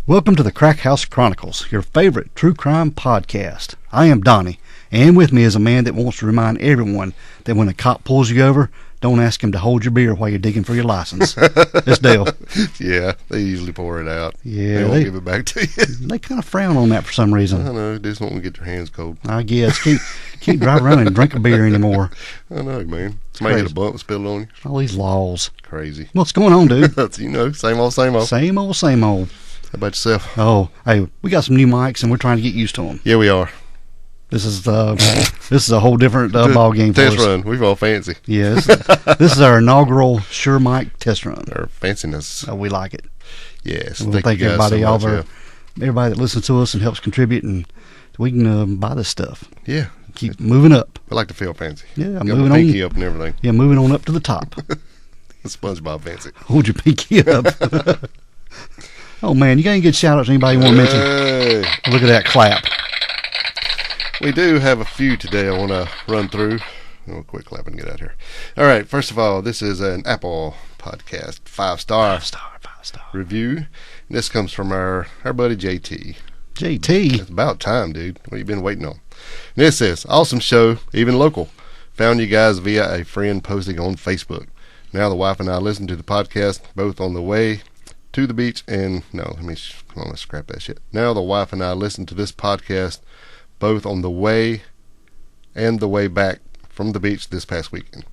Welcome to the Crack House Chronicles, your favorite true crime podcast. I am Donnie, and with me is a man that wants to remind everyone that when a cop pulls you over, don't ask him to hold your beer while you're digging for your license. It's Dale. Yeah, they usually pour it out. Yeah, they won't give it back to you. They kind of frown on that for some reason. I know, they just want to get their hands cold. I guess. Can't drive around and drink a beer anymore. I know, man. Somebody hit a bump and spilled on you. All these laws. Crazy. What's going on, dude? You know, same old, same old. Same old, same old. How about yourself? Oh, hey, we got some new mics, and we're trying to get used to them. Yeah, we are. This is a whole different ball game for us. Test run. We've all fancy. Yeah, this is our inaugural Sure Mic test run. Our fanciness. We like it. Yes. And we'll thank everybody, everybody that listens to us and helps contribute, and we can buy this stuff. Yeah. Keep moving up. I like to feel fancy. Yeah, I'm moving on. Pinky up and everything. Yeah, moving on up to the top. SpongeBob fancy. Hold your pinky up. Oh man, you got any good shout outs anybody want to mention? Look at that clap. We do have a few today I want to run through. Oh, quick clap and get out here. All right, first of all, this is an Apple podcast, 5-star review. And this comes from our buddy JT. JT? It's about time, dude. What have you been waiting on? And this says, awesome show, even local. Found you guys via a friend posting on Facebook. Now the wife and I listen to the podcast both on the way to the beach and let's scrap that shit. Now the wife and I listen to this podcast both on the way and the way back from the beach this past weekend.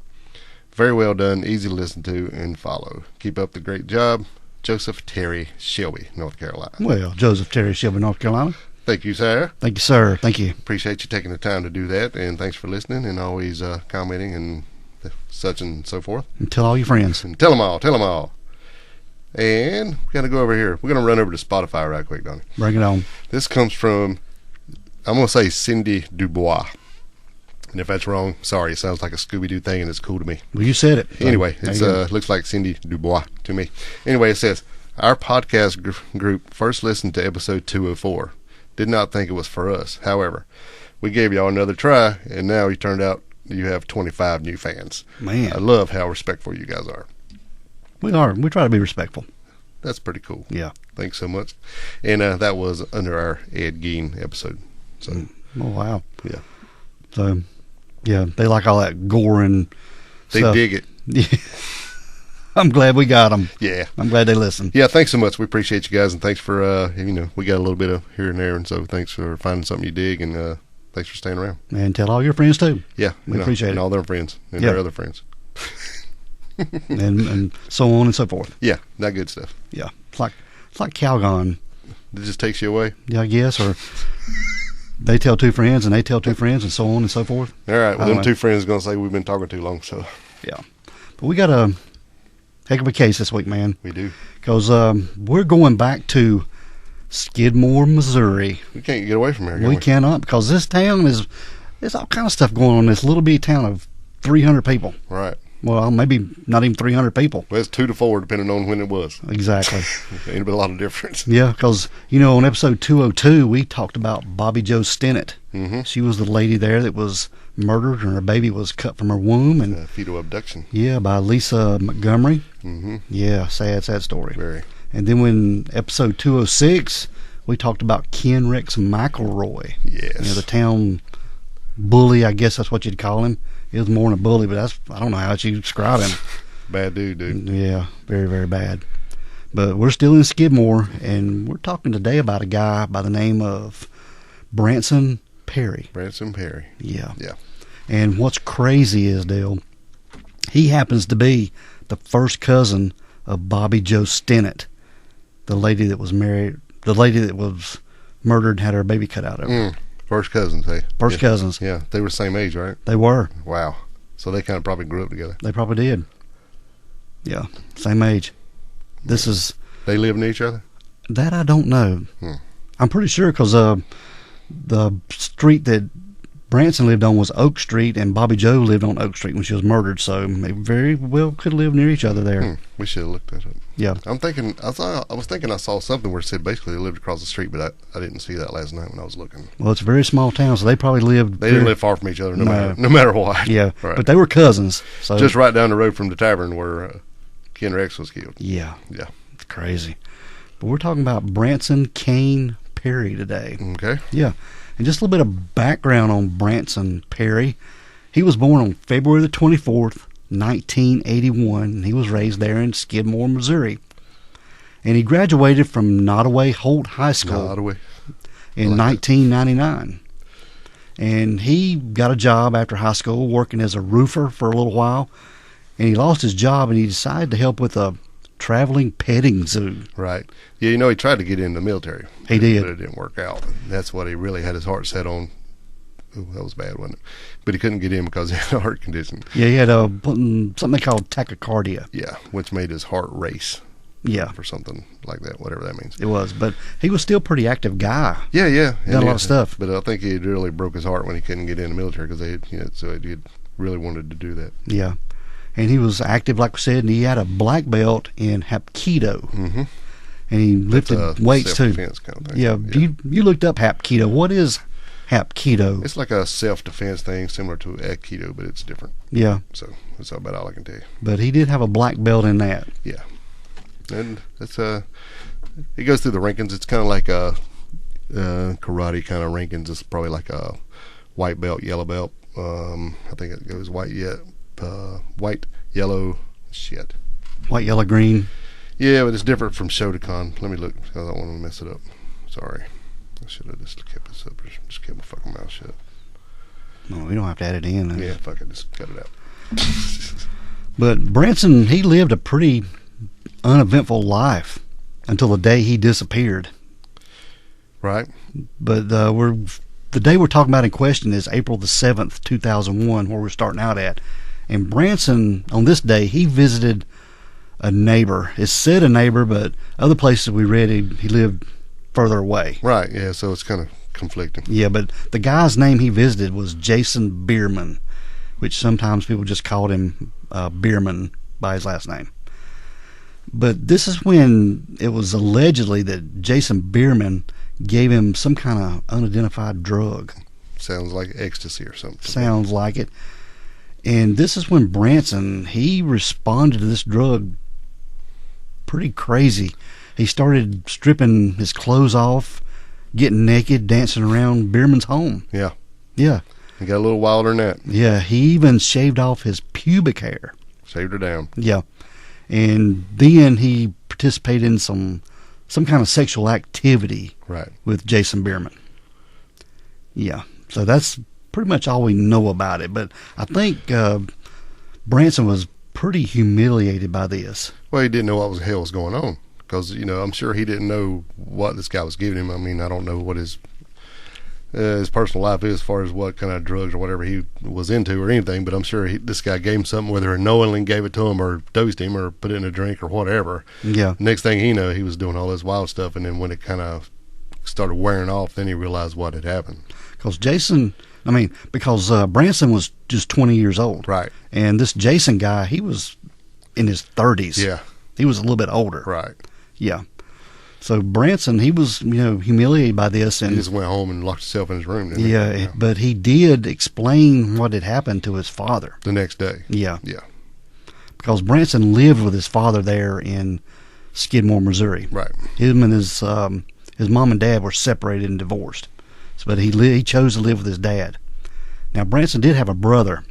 Very well done, easy to listen to and follow. Keep up the great job. Joseph Terry, Shelby, North Carolina. Well, Joseph Terry, Shelby, North Carolina. Thank you, sir. Thank you, sir. Thank you. Appreciate you taking the time to do that, and thanks for listening and always commenting and such and so forth. And tell all your friends. And tell them all. And we got to go over here. We're going to run over to Spotify right quick, Donnie. Bring it on. This comes from, I'm going to say Cindy Dubois. And if that's wrong, sorry. It sounds like a Scooby-Doo thing, and it's cool to me. Well, you said it. Anyway, it looks like Cindy Dubois to me. Anyway, it says, our podcast group first listened to episode 204. Did not think it was for us. However, we gave y'all another try, and now you turned out you have 25 new fans. Man. I love how respectful you guys are. We are. We try to be respectful. That's pretty cool. Yeah. Thanks so much. And that was under our Ed Gein episode. So. Oh, wow. Yeah. So, yeah, they like all that gore and They stuff. dig it. Yeah. I'm glad we got them. Yeah. I'm glad they listen. Yeah, thanks so much. We appreciate you guys, and thanks for, we got a little bit of here and there, and so thanks for finding something you dig, and thanks for staying around. And tell all your friends, too. Yeah. We appreciate it. And all their friends, and their other friends. and so on and so forth. Yeah, that good stuff. Yeah. It's like Calgon. It just takes you away? Yeah, I guess, or they tell two friends, and they tell two friends, and so on and so forth. All right, well, them two friends are going to say we've been talking too long, so. Yeah. But we got a heck of a case this week, man. We do. Because we're going back to Skidmore, Missouri. We can't get away from here, We cannot, because this town there's all kind of stuff going on in this little bitty town of 300 people. Right. Well, maybe not even 300 people. Well, it's 2 to 4, depending on when it was. Exactly. Ain't a lot of difference. Yeah, because, on episode 202, we talked about Bobby Jo Stinnett. Mm-hmm. She was the lady there that was murdered, and her baby was cut from her womb. And fetal abduction. Yeah, by Lisa Montgomery. Mm-hmm. Yeah, sad story. Very. And then when episode 206, we talked about Ken Rex McElroy. Yes. The town bully, I guess that's what you'd call him. He was more than a bully, but I don't know how you describe him. Bad dude. Yeah, very, very bad. But we're still in Skidmore, and we're talking today about a guy by the name of Branson Perry. Branson Perry. Yeah. Yeah. And what's crazy is, Dale, he happens to be the first cousin of Bobby Jo Stinnett, the lady that was murdered and had her baby cut out of her. First cousins, hey? First cousins. Yeah, they were the same age, right? They were. Wow. So they kind of probably grew up together. They probably did. Yeah, same age. They live near each other? That I don't know. I'm pretty sure because the street that Branson lived on was Oak Street, and Bobby Jo lived on Oak Street when she was murdered, so they very well could live near each other there. We should have looked that up. Yeah. I was thinking I saw something where it said basically they lived across the street, but I didn't see that last night when I was looking. Well, it's a very small town, so they probably lived... They didn't live far from each other, no matter what. Yeah, right. But they were cousins. So. Just right down the road from the tavern where Ken Rex was killed. Yeah. Yeah. It's crazy. But we're talking about Branson Kane Perry today. Okay. Yeah. And just a little bit of background on Branson Perry. He was born on February the 24th, 1981, and he was raised there in Skidmore, Missouri. And he graduated from Nottoway Holt High School in 1999. And he got a job after high school working as a roofer for a little while. And he lost his job, and he decided to help with a traveling petting zoo. Right. Yeah, you know, he tried to get in the military. He did. But it didn't work out. That's what he really had his heart set on. Ooh, that was bad, wasn't it? But he couldn't get in because he had a heart condition. Yeah, he had something they called tachycardia. Yeah, which made his heart race. Yeah. Or something like that, whatever that means. It was, but he was still a pretty active guy. Yeah. Done a lot of stuff. But I think he really broke his heart when he couldn't get in the military because so he really wanted to do that. Yeah. And he was active, like we said, and he had a black belt in Hapkido. Mm-hmm. And he lifted weights too. Self-defense kind of thing. Yeah. You looked up Hapkido. What is Hapkido? It's like a self-defense thing, similar to Aikido, but it's different. Yeah. So that's about all I can tell you. But he did have a black belt in that. Yeah. And it's it goes through the rankings. It's kind of like a karate kind of rankings. It's probably like a white belt, yellow belt. I think it goes white, yellow, shit. White, yellow, green. Yeah, but it's different from Shotokan. Let me look because I don't want to mess it up. Sorry. I should have just kept this up. Just kept my fucking mouth shut. No, we don't have to add it in. Yeah, fuck it. Just cut it out. But Branson, he lived a pretty uneventful life until the day he disappeared. Right. But the day we're talking about in question is April the 7th, 2001, where we're starting out at. And Branson, on this day, he visited a neighbor. It said a neighbor, but other places we read he lived further away. Right, yeah, so it's kind of conflicting. Yeah, but the guy's name he visited was Jason Bierman, which sometimes people just called him Bierman by his last name. But this is when it was allegedly that Jason Bierman gave him some kind of unidentified drug. Sounds like ecstasy or something. Sounds like it. And this is when Branson, he responded to this drug pretty crazy. He started stripping his clothes off, getting naked, dancing around Bierman's home. Yeah. Yeah. He got a little wilder than that. Yeah, he even shaved off his pubic hair. Shaved her down. Yeah. And then he participated in some kind of sexual activity with Jason Bierman. Yeah. So that's pretty much all we know about it. But I think Branson was pretty humiliated by this. Well, he didn't know what the hell was going on. Because, I'm sure he didn't know what this guy was giving him. I mean, I don't know what his personal life is as far as what kind of drugs or whatever he was into or anything, but I'm sure this guy gave him something, whether knowingly gave it to him or dosed him or put it in a drink or whatever. Yeah. Next thing he knew, he was doing all this wild stuff, and then when it kind of started wearing off, then he realized what had happened. Because Branson was just 20 years old. Right. And this Jason guy, he was in his 30s. Yeah. He was a little bit older. Right. Yeah. So Branson, he was, humiliated by this, and he just went home and locked himself in his room. Didn't he? Yeah, but he did explain what had happened to his father the next day. Yeah, yeah. Because Branson lived with his father there in Skidmore, Missouri. Right. Him and his mom and dad were separated and divorced, but he chose to live with his dad. Now Branson did have a brother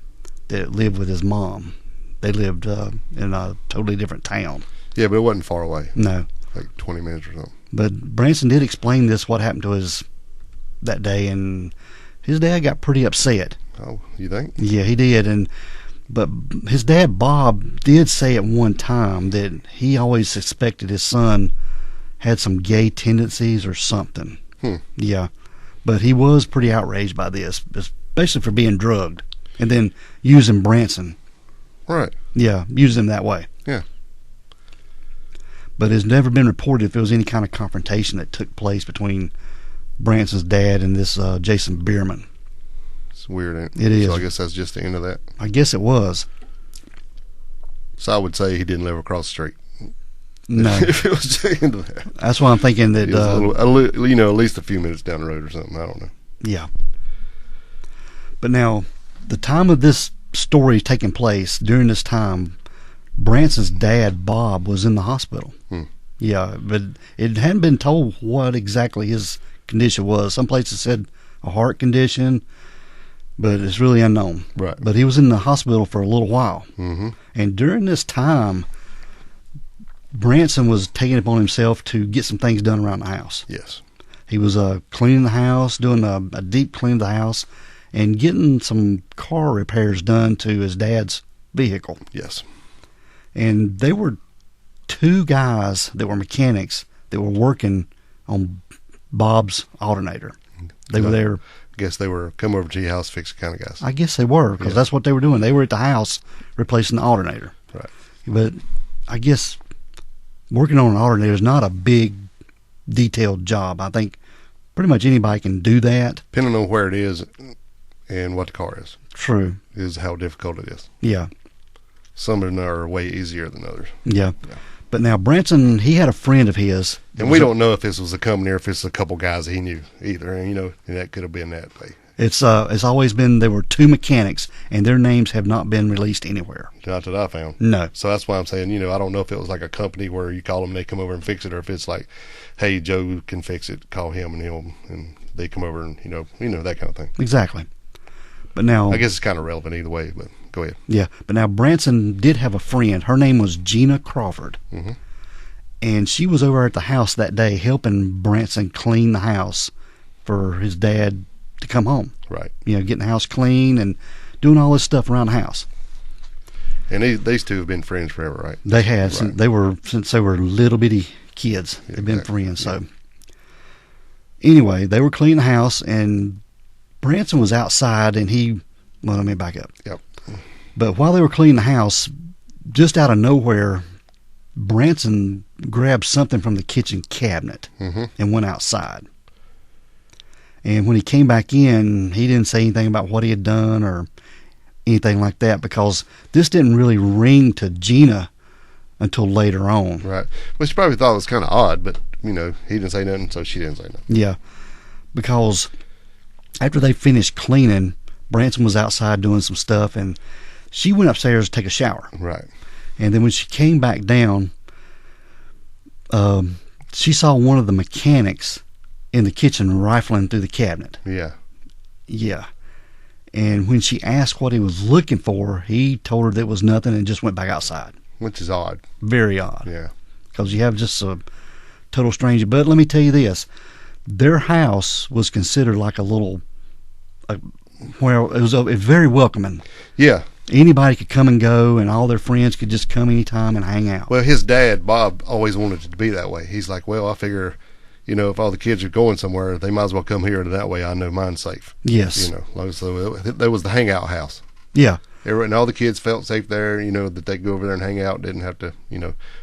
that lived with his mom. They lived in a totally different town. Yeah, but it wasn't far away. No. Like 20 minutes or something. But Branson did explain what happened to that day, and his dad got pretty upset. Oh, you think? Yeah, he did. But his dad, Bob, did say at one time that he always suspected his son had some gay tendencies or something. Yeah. But he was pretty outraged by this, especially for being drugged and then using Branson. Right. Yeah, using him that way. Yeah. But it's never been reported if there was any kind of confrontation that took place between Branson's dad and this Jason Bierman. It's weird, ain't it? It is. So I guess that's just the end of that. I guess it was. So I would say he didn't live across the street. No. If it was the end of that. That's why I'm thinking that... at least a few minutes down the road or something. I don't know. Yeah. But now, the time of this story taking place, during this time, Branson's dad, Bob, was in the hospital. Yeah, but it hadn't been told what exactly his condition was. Some places said a heart condition, but it's really unknown. Right. But he was in the hospital for a little while. Mm-hmm. And during this time, Branson was taking it upon himself to get some things done around the house. Yes. He was cleaning the house, doing a deep clean of the house, and getting some car repairs done to his dad's vehicle. Yes. And there were two guys that were mechanics that were working on Bob's alternator. They were there. I guess they were come over to your house, fix the kind of guys. I guess they were, because that's what they were doing. They were at the house replacing the alternator. Right. But I guess working on an alternator is not a big, detailed job. I think pretty much anybody can do that. Depending on where it is and what the car is. True. Is how difficult it is. Yeah. Some of them are way easier than others. Yeah. But now Branson, he had a friend of his. And we don't know if this was a company or if it's a couple guys he knew either. And, and that could have been that way. It's always been, there were two mechanics, and their names have not been released anywhere. Not that I found. No. So that's why I'm saying, I don't know if it was like a company where you call them, they come over and fix it, or if it's like, hey, Joe can fix it, call him and they come over and, that kind of thing. Exactly. But now, I guess it's kind of relevant either way, but go ahead. Yeah. But now Branson did have a friend. Her name was Gina Crawford. Mm-hmm. And she was over at the house that day helping Branson clean the house for his dad to come home. Right. Getting the house clean and doing all this stuff around the house. And these two have been friends forever, right? They had. Right. Since they were little bitty kids. They've been Exactly. friends. So anyway, they were cleaning the house, and Branson was outside, and let me back up. Yep. But while they were cleaning the house, just out of nowhere, Branson grabbed something from the kitchen cabinet and went outside. And when he came back in, he didn't say anything about what he had done or anything like that, because this didn't really ring to Gina until later on. Right. Well, she probably thought it was kind of odd, but, he didn't say nothing, so she didn't say nothing. Yeah, because after they finished cleaning, Branson was outside doing some stuff, and she went upstairs to take a shower. Right. And then when she came back down, she saw one of the mechanics in the kitchen rifling through the cabinet. Yeah. Yeah. And when she asked what he was looking for, he told her that it was nothing and just went back outside. Which is odd. Very odd. Yeah. Because you have just a total stranger. But let me tell you this. Their house was considered like a little, well, it was very welcoming. Yeah. Anybody could come and go, and all their friends could just come anytime and hang out. Well, his dad, Bob, always wanted it to be that way. He's like, well, I figure, if all the kids are going somewhere, they might as well come here, and that way I know mine's safe. Yes. So that was the hangout house. Yeah. And all the kids felt safe there, that they could go over there and hang out, didn't have to,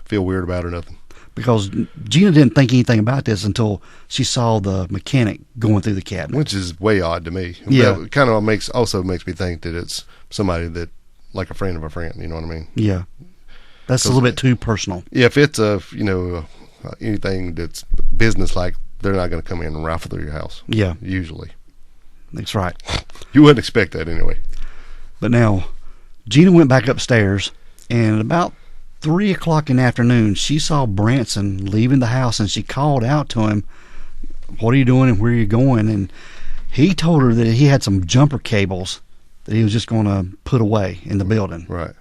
feel weird about it or nothing. Because Gina didn't think anything about this until she saw the mechanic going through the cabinet. Which is way odd to me. Yeah. That kind of makes me think that it's somebody that, like a friend of a friend, you know what I mean? Yeah. That's a little bit too personal. Yeah, if it's anything that's business-like, they're not going to come in and rifle through your house. Yeah. Usually. That's right. You wouldn't expect that anyway. But now, Gina went back upstairs, and at about 3 o'clock in the afternoon, she saw Branson leaving the house, and she called out to him, "What are you doing and where are you going?" And he told her that he had some jumper cables that he was just going to put away in the building. Right.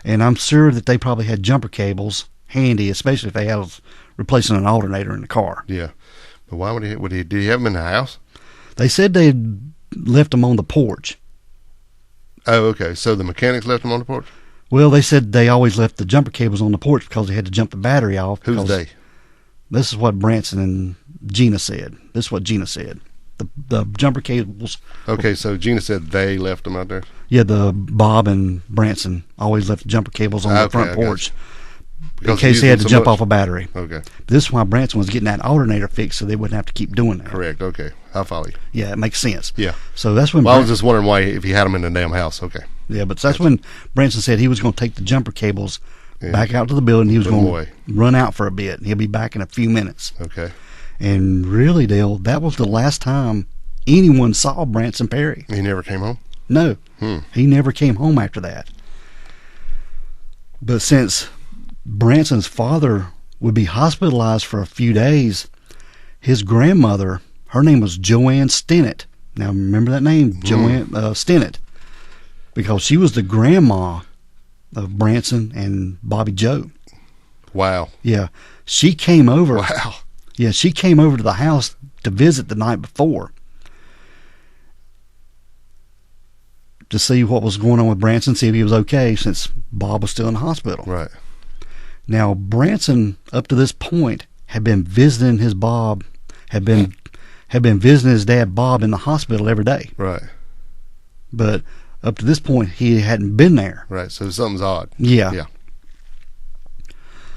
And I'm sure that they probably had jumper cables handy, especially if they had replacing an alternator in the car. Yeah. But why did he have them in the house? They said they had left them on the porch. Oh, okay. So the mechanics left them on the porch? Well, they said they always left the jumper cables on the porch because they had to jump the battery off. Who's they? This is what Branson and Gina said. This is what Gina said. The jumper cables. Okay, so Gina said they left them out there? Yeah, the Bob and Branson always left the jumper cables on the front porch in case they had to jump off a battery. Okay. This is why Branson was getting that alternator fixed so they wouldn't have to keep doing that. Correct. Okay. I follow you. Yeah, it makes sense. Yeah. So that's when. Well, I was just wondering why, if he had them in the damn house. Okay. Yeah, but that's when Branson said he was going to take the jumper cables back out to the building. He was going to run out for a bit. He'll be back in a few minutes. Okay. And really, Dale, that was the last time anyone saw Branson Perry. He never came home? No. He never came home after that. But since Branson's father would be hospitalized for a few days. His grandmother, her name was Joanne Stinnett. Now remember that name, Joanne Stinnett, because she was the grandma of Branson and Bobby Joe. Wow. Yeah. She came over. Wow. Yeah, she came over to the house to visit the night before to see what was going on with Branson, see if he was okay, since Bob was still in the hospital. Right. Now, Branson, up to this point, had been visiting his Bob, had been visiting his dad Bob in the hospital every day. Right. But up to this point, he hadn't been there. Right. So something's odd. Yeah. Yeah.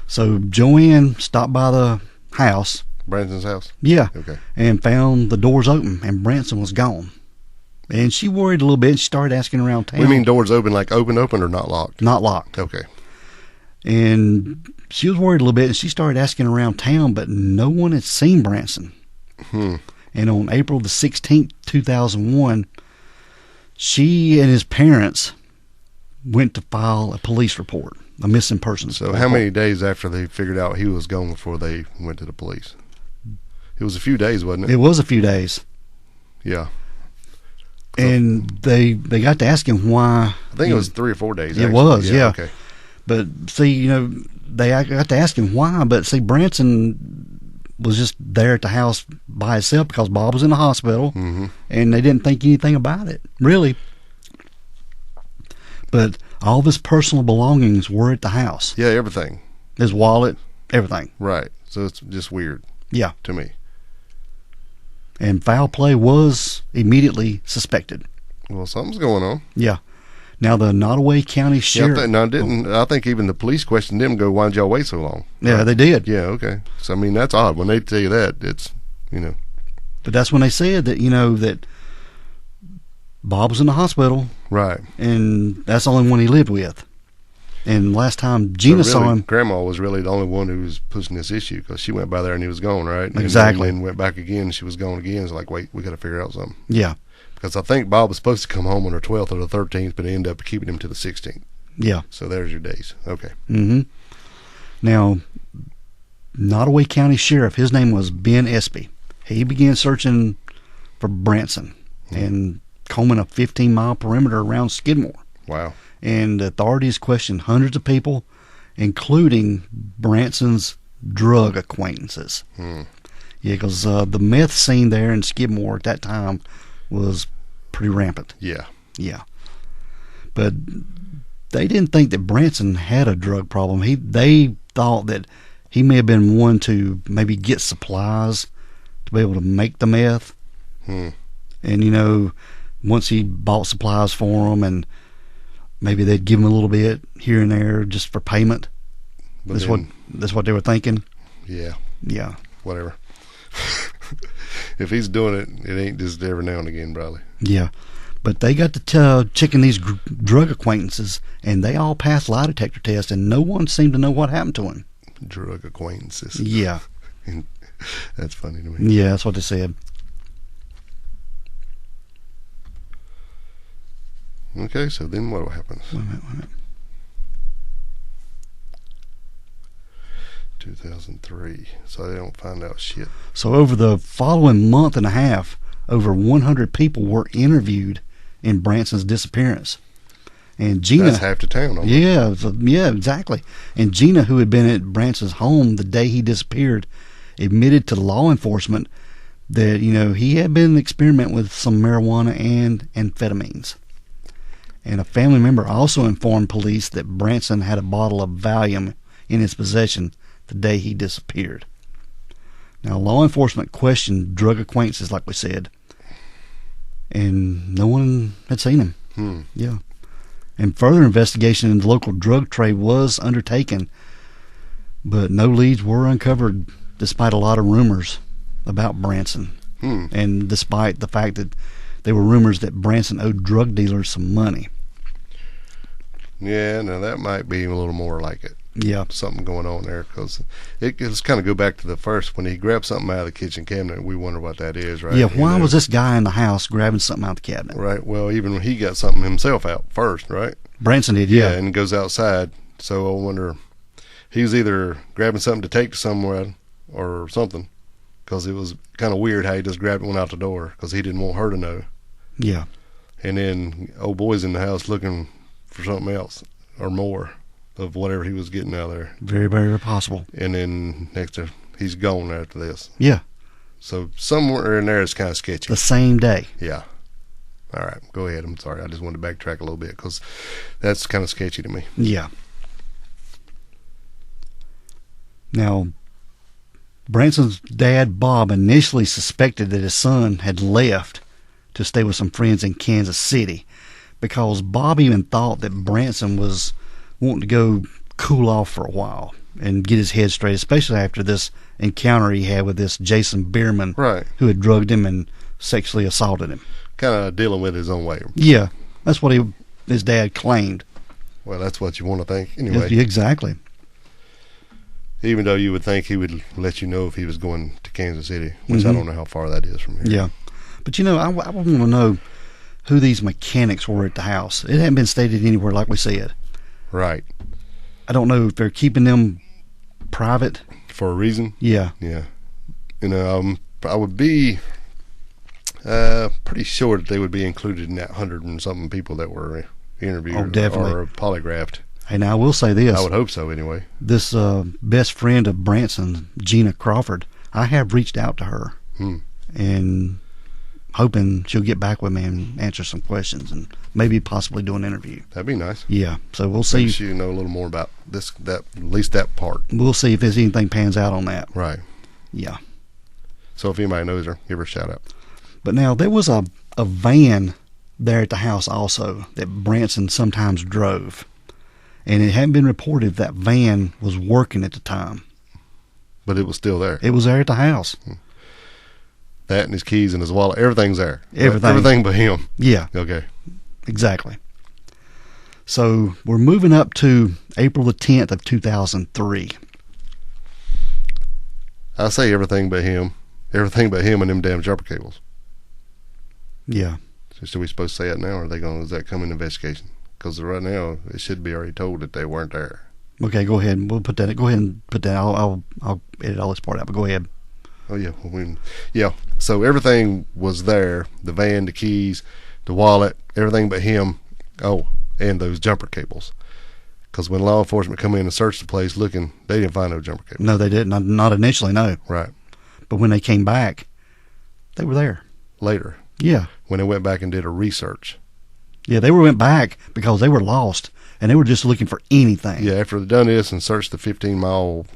So Joanne stopped by the house. Branson's house? Yeah. Okay. And found the doors open, and Branson was gone. And she worried a little bit. She started asking around town. What do you mean doors open, like open or not locked? Not locked. Okay. And she was worried a little bit, and she started asking around town, but no one had seen Branson. And on April the 16th, 2001, she and his parents went to file a police report, a missing persons So report. how many days after they figured out he was gone before they went to the police? It was a few days, wasn't it? It was a few days. Yeah. And they got to asking why. I think it was 3 or 4 days. It actually. was, yeah. Okay. But see, they got to ask him why. But see, Branson was just there at the house by himself because Bob was in the hospital, and they didn't think anything about it, really. But all of his personal belongings were at the house. Yeah, everything. His wallet, everything. Right. So it's just weird. Yeah. To me. And foul play was immediately suspected. Well, something's going on. Yeah. Now the Nottoway County Sheriff. I think even the police questioned them. Go, why did y'all wait so long? Yeah, right? they did. Yeah. Okay. So I mean, that's odd when they tell you that. It's But that's when they said that that Bob was in the hospital. Right. And that's the only one he lived with. And last time Gina saw him, Grandma was really the only one who was pushing this issue because she went by there and he was gone, right? Exactly. And then went back again and she was gone again. It's like, wait, we got to figure out something. Yeah. Because I think Bob was supposed to come home on the 12th or the 13th, but they ended up keeping him to the 16th. Yeah. So there's your days. Okay. Now, Nottoway County Sheriff, his name was Ben Espy. He began searching for Branson and combing a 15-mile perimeter around Skidmore. Wow. And authorities questioned hundreds of people, including Branson's drug acquaintances. Yeah, because the meth scene there in Skidmore at that time was pretty rampant. Yeah. Yeah. But they didn't think that Branson had a drug problem. They thought that he may have been one to maybe get supplies to be able to make the meth. And, once he bought supplies for them, and maybe they'd give him a little bit here and there just for payment. That's what they were thinking. Yeah. Yeah. Whatever. If he's doing it, it ain't just every now and again, probably. Yeah. But they got to checking these drug acquaintances, and they all passed lie detector tests, and no one seemed to know what happened to him. Drug acquaintances. Yeah. That's funny to me. Yeah, that's what they said. Okay, so then what happens? Wait a minute. 2003. So they don't find out shit. So over the following month and a half, over 100 people were interviewed in Branson's disappearance. And Gina, that's half the town. Yeah, exactly. And Gina, who had been at Branson's home the day he disappeared, admitted to law enforcement that he had been experimenting with some marijuana and amphetamines. And a family member also informed police that Branson had a bottle of Valium in his possession the day he disappeared. Now, law enforcement questioned drug acquaintances, like we said, and no one had seen him. Yeah. And further investigation in the local drug trade was undertaken, but no leads were uncovered despite a lot of rumors about Branson. And despite the fact that there were rumors that Branson owed drug dealers some money. Yeah, now that might be a little more like it. Yeah. Something going on there, because let's kind of go back to the first, when he grabbed something out of the kitchen cabinet, we wonder what that is, right? Yeah, why was this guy in the house grabbing something out of the cabinet? Right, well, even when he got something himself out first, right? Branson did, yeah. And goes outside, so I wonder he was either grabbing something to take to somewhere or something, because it was kind of weird how he just grabbed it and went out the door because he didn't want her to know. Yeah. And then old boy's in the house looking for something else or more of whatever he was getting out of there. Very, very possible. And then he's gone after this. Yeah. So somewhere in there it's kind of sketchy. The same day. Yeah. All right, go ahead. I'm sorry. I just wanted to backtrack a little bit because that's kind of sketchy to me. Yeah. Now, Branson's dad, Bob, initially suspected that his son had left to stay with some friends in Kansas City, because Bob even thought that Branson was wanting to go cool off for a while and get his head straight, especially after this encounter he had with this Jason Bierman, right, who had drugged him and sexually assaulted him. Kind of dealing with his own way. Yeah, that's what his dad claimed. Well, that's what you want to think anyway. Exactly. Even though you would think he would let you know if he was going to Kansas City, which I don't know how far that is from here. Yeah. But, I want to know who these mechanics were at the house. It hadn't been stated anywhere, like we said. Right. I don't know if they're keeping them private. For a reason? Yeah. Yeah. I would be pretty sure that they would be included in that 100 and something people that were interviewed or polygraphed. And I will say this. I would hope so anyway. This best friend of Branson, Gina Crawford, I have reached out to her. And hoping she'll get back with me and answer some questions and maybe possibly do an interview. That'd be nice. Yeah. So we'll see. Maybe she'll know a little more about at least that part. We'll see if there's anything pans out on that. Right. Yeah. So if anybody knows her, give her a shout out. But now there was a van there at the house also that Branson sometimes drove. And it hadn't been reported that van was working at the time. But it was still there. It was there at the house. That and his keys and his wallet, everything's there. Everything. Everything but him. Yeah. Okay. Exactly. So we're moving up to April the 10th of 2003. I say everything but him. Everything but him and them damn jumper cables. Yeah. So are we supposed to say it now, or does that come in investigation? Because right now it should be already told that they weren't there. Okay, go ahead. We'll put that. Go ahead and put that. I'll edit all this part out. But go ahead. Oh yeah, yeah. So everything was there: the van, the keys, the wallet, everything but him. Oh, and those jumper cables. Because when law enforcement come in and searched the place looking, they didn't find no jumper cables. No, they didn't. Not initially. No. Right. But when they came back, they were there. Later. Yeah. When they went back and did a research. Yeah, they went back because they were lost and they were just looking for anything. Yeah, after they done this and searched the 15-mile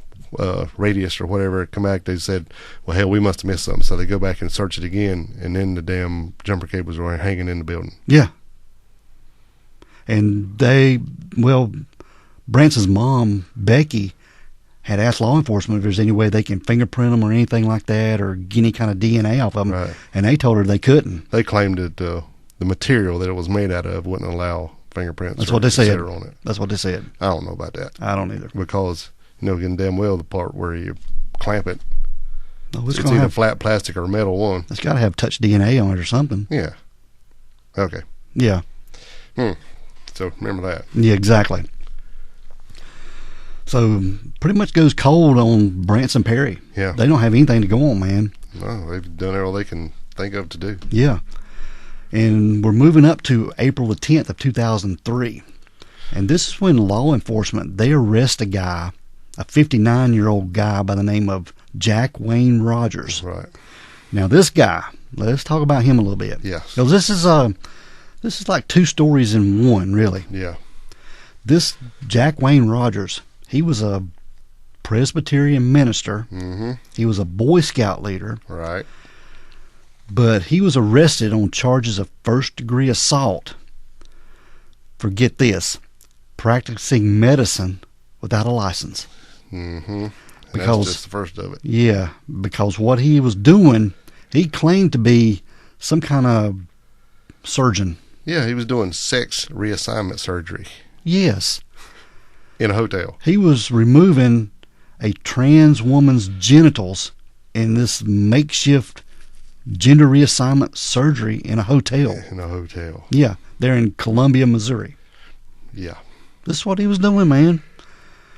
radius or whatever, come back, they said, well, hell, we must have missed something. So they go back and search it again, and then the damn jumper cables were hanging in the building. Yeah. And Branson's mom, Becky, had asked law enforcement if there's any way they can fingerprint them or anything like that or get any kind of DNA off of them. Right. And they told her they couldn't. They claimed that the material that it was made out of wouldn't allow fingerprints. That's what they said. On it. That's what they said. I don't know about that. I don't either. Because, getting damn well the part where you clamp it, it's either flat plastic or metal one. It's got to have touch DNA on it or something. Yeah. Okay. Yeah. So remember that. Yeah, exactly. So pretty much goes cold on Branson Perry. Yeah. They don't have anything to go on, man. No, they've done all they can think of to do. Yeah. And we're moving up to April the 10th of 2003. And this is when law enforcement, they arrest a guy, a 59-year-old guy by the name of Jack Wayne Rogers. Right. Now this guy, let's talk about him a little bit. Yes. Because this is like two stories in one, really. Yeah. This Jack Wayne Rogers, he was a Presbyterian minister. Mm-hmm. He was a Boy Scout leader. Right. But he was arrested on charges of first-degree assault for, get this, practicing medicine without a license. Mm-hmm. Because that's just the first of it. Yeah, because what he was doing, he claimed to be some kind of surgeon. Yeah, he was doing sex reassignment surgery. Yes. In a hotel. He was removing a trans woman's genitals in this makeshift gender reassignment surgery in a hotel. In a hotel. Yeah, there in Columbia, Missouri. Yeah. This is what he was doing, man.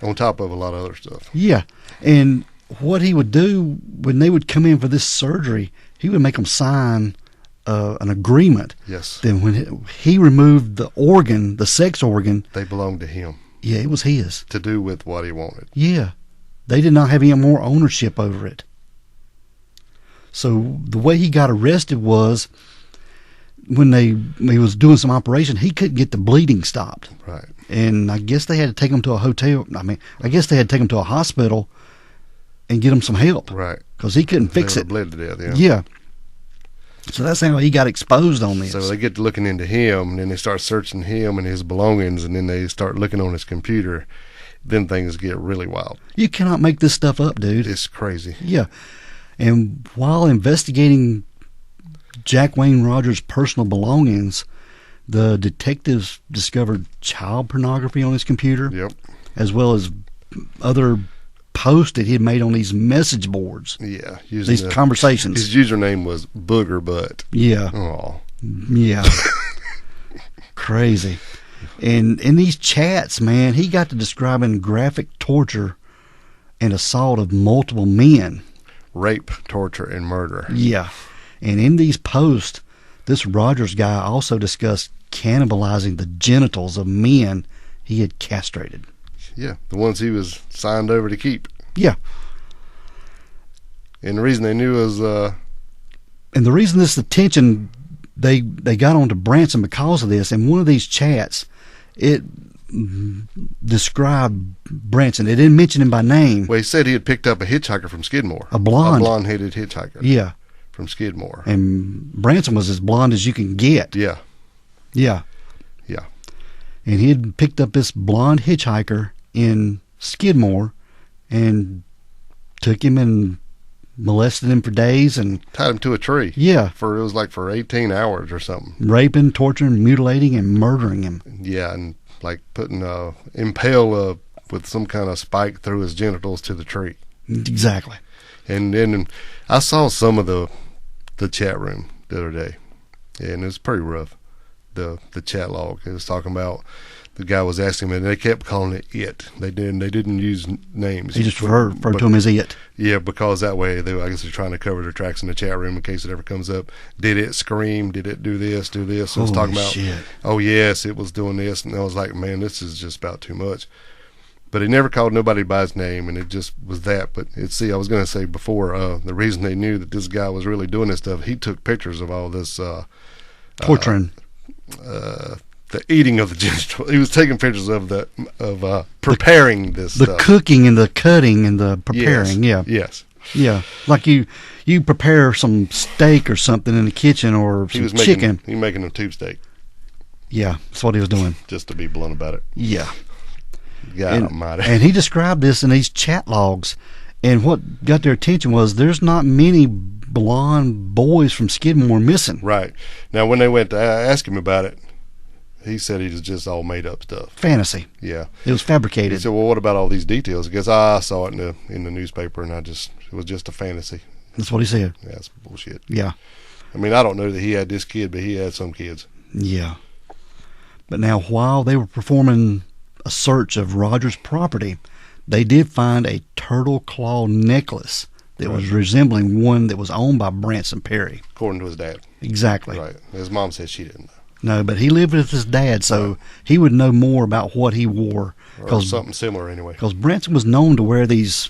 On top of a lot of other stuff. Yeah. And what he would do when they would come in for this surgery, he would make them sign an agreement. Yes. Then when he removed the organ, the sex organ, They belonged to him. yeah, it was his. To do with what he wanted. Yeah. They did not have any more ownership over it. So the way he got arrested was when he was doing some operation, he couldn't get the bleeding stopped. Right. And I guess they had to take him to a hotel. I guess they had to take him to a hospital and get him some help. Right. Because he couldn't fix They it. bled to death, yeah. Yeah. So that's how he got exposed on this. So they get to looking into him, and then they start searching him and his belongings, and then they start looking on his computer. Then things get really wild. You cannot make this stuff up, dude. It's crazy. Yeah. And while investigating Jack Wayne Rogers' personal belongings, the detectives discovered child pornography on his computer, Yep. as well as other posts that he had made on these message boards, Yeah. these conversations. His username was Booger Butt. Yeah. Oh. Yeah. Crazy. And in these chats, man, he got to describing graphic torture and assault of multiple men. Rape, torture, and murder. Yeah. And in these posts, this Rogers guy also discussed cannibalizing the genitals of men he had castrated. Yeah. The ones he was signed over to keep. Yeah. And the reason they knew was, And the reason this attention, they got onto Branson because of this. In one of these chats, it described Branson. It didn't mention him by name. well, he said he had picked up a hitchhiker from Skidmore. A blonde. A blonde-headed hitchhiker. Yeah. From Skidmore. And Branson was as blonde as you can get. Yeah. Yeah. Yeah. And he had picked up this blonde hitchhiker in Skidmore and took him and molested him for days and Tied him to a tree. yeah, It was like for 18 hours or something. raping, torturing, mutilating, and murdering him. Yeah, and like putting impale with some kind of spike through his genitals to the tree. Exactly. And then I saw some of the chat room the other day, and it was pretty rough. The chat log, it was talking about the guy was asking him, and they kept calling it. They didn't use names. He just referred to him as it. Yeah, because that way I guess they're trying to cover their tracks in the chat room in case it ever comes up. Did it scream? Did it do this? Do this? So it's Holy talking about. shit. Oh yes, it was doing this, and I was like, man, this is just about too much. But he never called nobody by his name, and it just was that. But I was going to say before, the reason they knew that this guy was really doing this stuff, he took pictures of all this Torturing. the eating of the genital. He was taking pictures of preparing this The stuff. cooking and the cutting and the preparing. Yeah. Yes. Yeah. Like you prepare some steak or something in the kitchen or He some was chicken. making a tube steak, Yeah. That's what he was doing. just to be blunt about it. Yeah. God almighty. And he described this in these chat logs. And what got their attention was there's not many blonde boys from Skidmore missing. Right. Now, when they went to ask him about it, he said it was just all made up stuff. Fantasy. Yeah. It was He fabricated. said, well, what about all these details? Because I saw it in the newspaper, and it was just a fantasy. That's what he said. Yeah, that's bullshit. Yeah. I mean, I don't know that he had this kid, but he had some kids. Yeah. But now, while they were performing a search of Rogers' property, they did find a turtle claw necklace that was resembling one that was owned by Branson Perry. According to his dad. Exactly. Right. His mom said she didn't know. No, but he lived with his dad, so he would know more about what he wore. Or something similar anyway. Because Branson was known to wear these,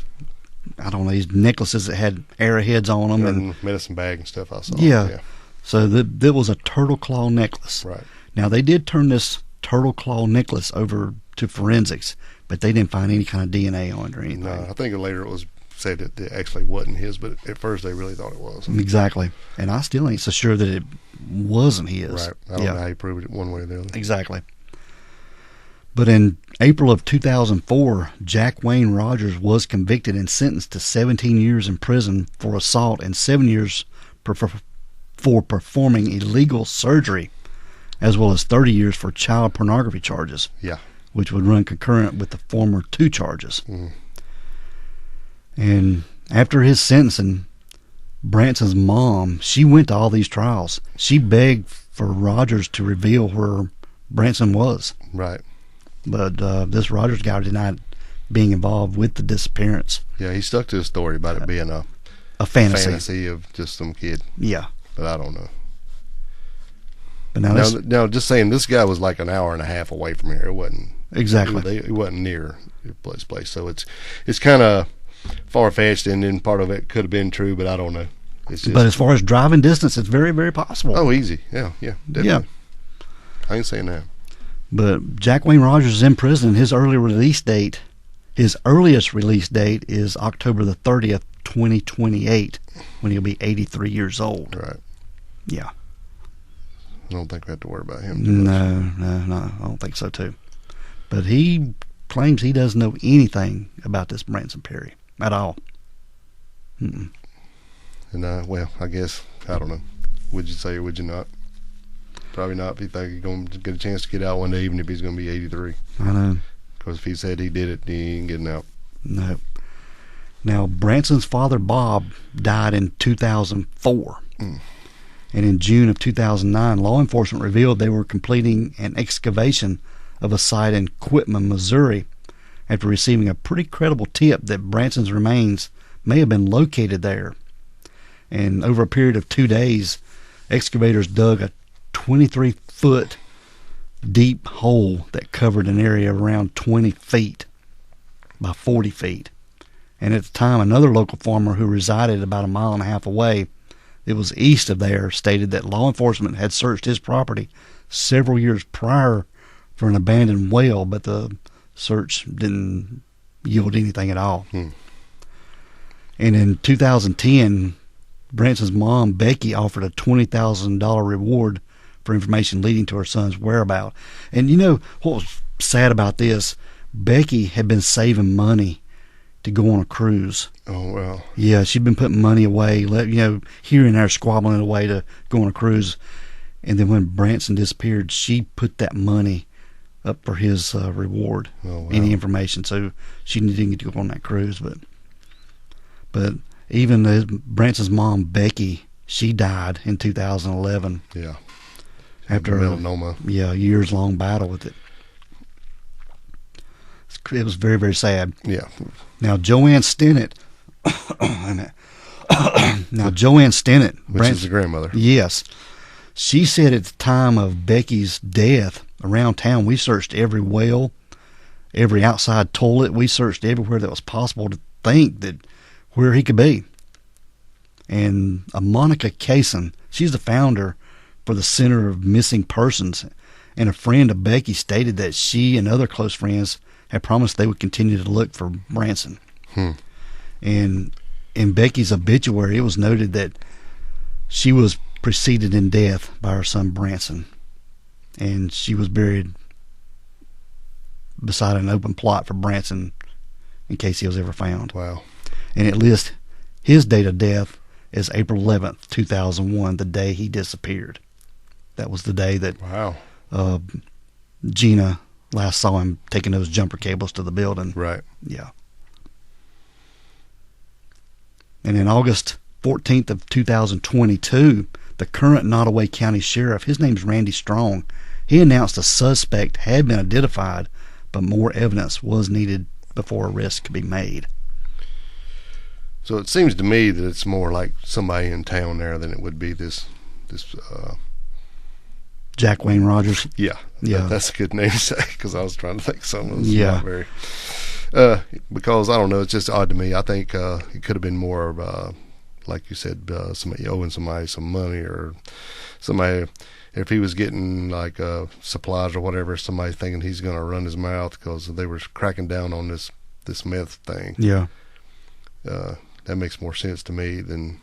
I don't know, these necklaces that had arrowheads on them. And medicine bag and stuff I saw. yeah. So there was a turtle claw necklace. Right. Now, they did turn this turtle claw necklace over to forensics, but they didn't find any kind of DNA on it or anything. No, I think later it was said that it actually wasn't his, but at first they really thought it was. Exactly. And I still ain't so sure that it wasn't his. Right. I don't know how you proved it one way or the other. Exactly. But in April of 2004, Jack Wayne Rogers was convicted and sentenced to 17 years in prison for assault and 7 years for performing illegal surgery, as well as 30 years for child pornography charges. Yeah. Which would run concurrent with the former 2 charges. Mm. And after his sentencing, Branson's mom, she went to all these trials. She begged for Rogers to reveal where Branson was. Right. But this Rogers guy did not being involved with the disappearance. Yeah, he stuck to his story about it being a fantasy of just some kid. Yeah. But I don't know. But now, just saying, this guy was like an hour and a half away from here. It wasn't exactly. It wasn't near this place. So it's kind of far fetched, and then part of it could have been true, but I don't know. It's just, but as far as driving distance, it's very, very possible. Oh, easy. Yeah, definitely. Yeah. I ain't saying that. But Jack Wayne Rogers is in prison. His earliest release date is October the 30th, 2028, when he'll be 83 years old. Right. Yeah. I don't think we have to worry about him. No, I don't think so too. But he claims he doesn't know anything about this Branson Perry at all. Mm-mm. And well, I guess, I don't know. Would you say or would you not? Probably not if you think he's going to get a chance to get out one day, even if he's going to be 83. I know. Because if he said he did it, he ain't getting out. No. Now, Branson's father, Bob, died in 2004. And in June of 2009, law enforcement revealed they were completing an excavation of a site in Skidmore, Missouri, after receiving a pretty credible tip that Branson's remains may have been located there. And over a period of 2 days, excavators dug a 23-foot deep hole that covered an area around 20 feet by 40 feet. And at the time, another local farmer who resided about a mile and a half away, it was east of there, stated that law enforcement had searched his property several years prior for an abandoned well, but the search didn't yield anything at all. And in 2010, Branson's mom, Becky, offered a $20,000 reward for information leading to her son's whereabouts. And you know what was sad about this? Becky had been saving money to go on a cruise. Oh, well. Yeah, she'd been putting money away, here and there, squabbling it away to go on a cruise. And then when Branson disappeared, she put that money up for his reward, any information. So she didn't get to go on that cruise. But even Branson's mom, Becky, she died in 2011. Yeah. After melanoma. A years-long battle with it. It was very, very sad. Yeah. Now, Joanne Stennett. Joanne Stennett. Which is the grandmother. Yes. She said at the time of Becky's death, around town, we searched every well, every outside toilet. We searched everywhere that was possible to think that where he could be. And Monica Kaysen, she's the founder for the Center of Missing Persons, and a friend of Becky stated that she and other close friends had promised they would continue to look for Branson. And in Becky's obituary, it was noted that she was preceded in death by her son Branson, and she was buried beside an open plot for Branson in case he was ever found. Wow. And it lists his date of death as April 11th, 2001, the day he disappeared. That was the day that Gina last saw him taking those jumper cables to the building. Right. Yeah. And in August 14th of 2022, the current Nottoway County Sheriff, his name's Randy Strong, he announced a suspect had been identified, but more evidence was needed before arrest could be made. So it seems to me that it's more like somebody in town there than it would be this Jack Wayne Rogers. Yeah. That's a good name to say, because I was trying to think something was not very. Because I don't know, it's just odd to me. I think it could have been more of, like you said, somebody owing somebody some money, or somebody, if he was getting like supplies or whatever, somebody thinking he's going to run his mouth because they were cracking down on this meth thing. Yeah. That makes more sense to me than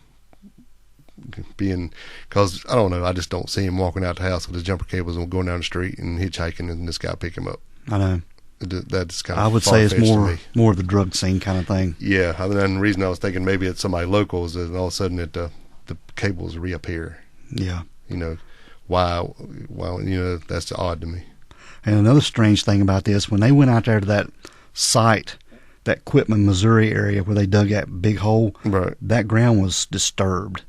being, because I don't know, I just don't see him walking out the house with his jumper cables and going down the street and hitchhiking and this guy pick him up. I know. That's kind of, I would say it's more of the drug scene kind of thing. Yeah, and the reason I was thinking maybe it's somebody local is that all of a sudden the cables reappear. Yeah. Why, that's odd to me. And another strange thing about this, when they went out there to that site, that Skidmore, Missouri area where they dug that big hole, right, that ground was disturbed.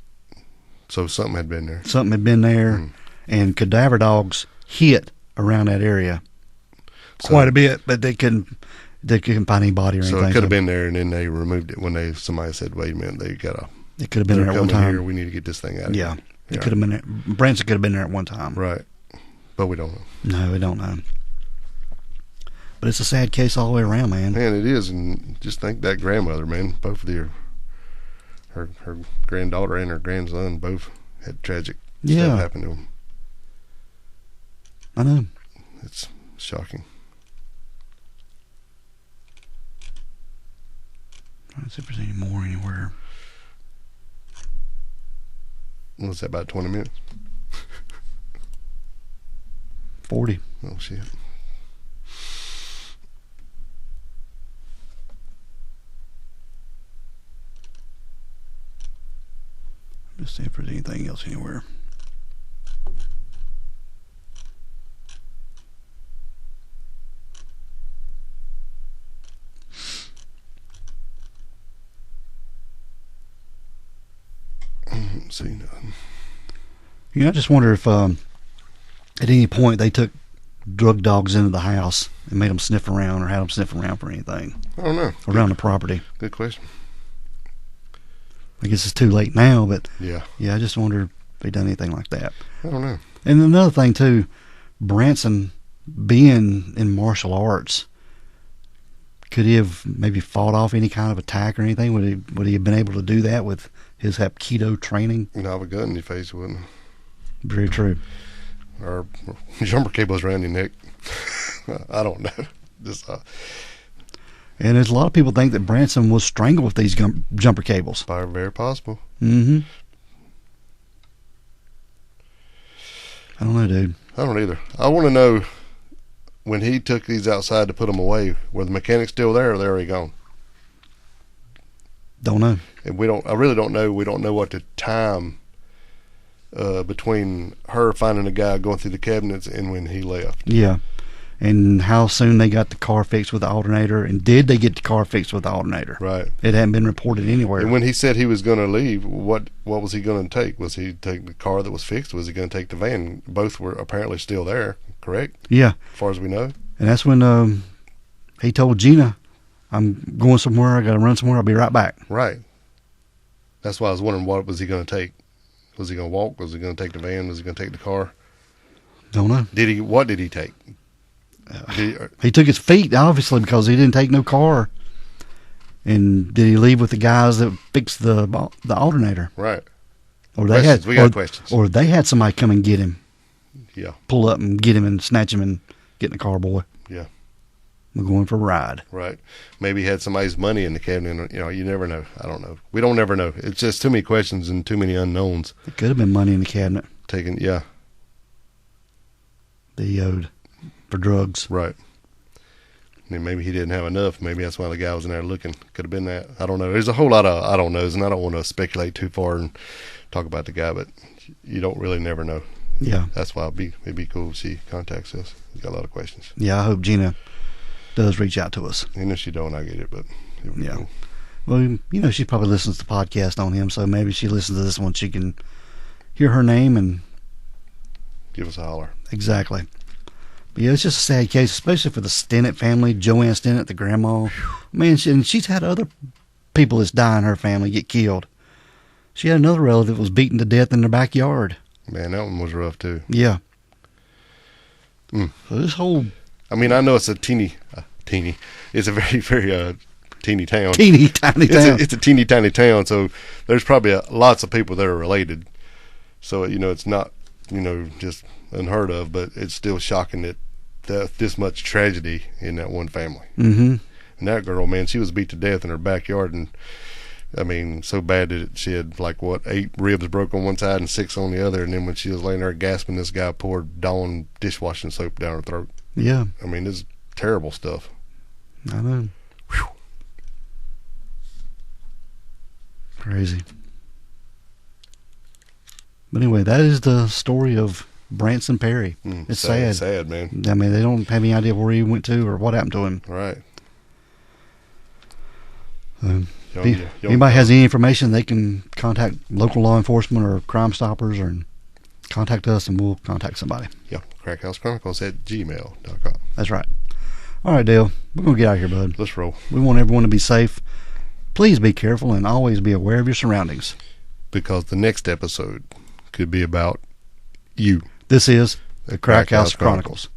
So something had been there. Something had been there, and cadaver dogs hit around that area quite a bit, but they couldn't. They couldn't find anybody or So anything. it could have been there, and then they removed it when somebody said, "Wait a minute, they got a." It could have been there at one coming time. here. We need to get this thing out of Yeah. here. It could have been there. Branson could have been there at one time. Right. But we don't know. No, we don't know. But it's a sad case all the way around, man. Man, it is. And just think that grandmother, man, both of her granddaughter and her grandson both had tragic stuff happen to them. I know. It's shocking. Let's see if there's any more anywhere. What's that, about 20 minutes? 40. Oh, shit. Let's see if there's anything else anywhere. See nothing. I just wonder if at any point they took drug dogs into the house and made them sniff around or had them sniff around for anything. I don't know. Around the property. Good question. I guess it's too late now, but Yeah, I just wonder if they done anything like that. I don't know. And another thing too, Branson being in martial arts, could he have maybe fought off any kind of attack or anything? Would he have been able to do that with his Hapkido training? You have a gun in your face, wouldn't it? Very true. Or jumper cables around your neck. I don't know. Just And there's a lot of people think that Branson was strangled with these jumper cables. very possible. Mm-hmm. I don't know, dude. I don't either. I want to know, when he took these outside to put them away, were the mechanics still there, or they already gone? Don't know. And I really don't know. We don't know what the time between her finding the guy going through the cabinets and when he left. Yeah. And how soon they got the car fixed with the alternator, and did they get the car fixed with the alternator? Right. It hadn't been reported anywhere. And when he said he was going to leave, what was he going to take? Was he take the car that was fixed? Was he going to take the van? Both were apparently still there, correct? Yeah. As far as we know. And that's when he told Gina, I'm going somewhere, I got to run somewhere, I'll be right back. Right. That's why I was wondering, what was he going to take? Was he going to walk? Was he going to take the van? Was he going to take the car? Don't know. What did he take? He took his feet, obviously, because he didn't take no car. And did he leave with the guys that fixed the alternator? Right. Or they had, we got questions. Or they had somebody come and get him. Yeah. Pull up and get him and snatch him and get in the car, boy. Yeah. We're going for a ride. Right. Maybe he had somebody's money in the cabinet. You never know. I don't know. We don't ever know. It's just too many questions and too many unknowns. It could have been money in the cabinet Yeah. that he owed for drugs. Right. And maybe he didn't have enough. Maybe that's why the guy was in there looking. Could have been that. I don't know. There's a whole lot of I don't knows, and I don't want to speculate too far and talk about the guy, but you don't really never know. Yeah. That's why it'd be cool if she contacts us. We've got a lot of questions. Yeah, I hope Gina does reach out to us. Even if she don't, I get it, but it would be cool. Well, she probably listens to the podcast on him, so maybe she listens to this one. She can hear her name and Give us a holler. Exactly. But yeah, it's just a sad case, especially for the Stinnett family, Joanne Stinnett, the grandma. Man, she's had other people that's died in her family get killed. She had another relative that was beaten to death in their backyard. Man, that one was rough too. Yeah. So this whole... I mean, I know it's a teeny. It's a very, very teeny town. Teeny tiny town. It's a teeny tiny town, so there's probably lots of people that are related. So, it's not, just unheard of, but it's still shocking that this much tragedy in that one family. Mm-hmm. And that girl, man, she was beat to death in her backyard, and I mean, so bad that she had 8 ribs broke on one side and 6 on the other. And then when she was laying there gasping, this guy poured Dawn dishwashing soap down her throat. Yeah. I mean, this is terrible stuff. I know. Whew. Crazy. But anyway, that is the story of Branson Perry. It's sad. Sad, man. I mean, they don't have any idea where he went to or what happened to him. Right. If anybody has any information, they can contact local law enforcement or Crime Stoppers, or contact us and we'll contact somebody. Yeah, crackhousechronicles@gmail.com. That's right. All right, Dale. We're going to get out of here, bud. Let's roll. We want everyone to be safe. Please be careful and always be aware of your surroundings. Because the next episode could be about you. This is the Crack House Chronicles.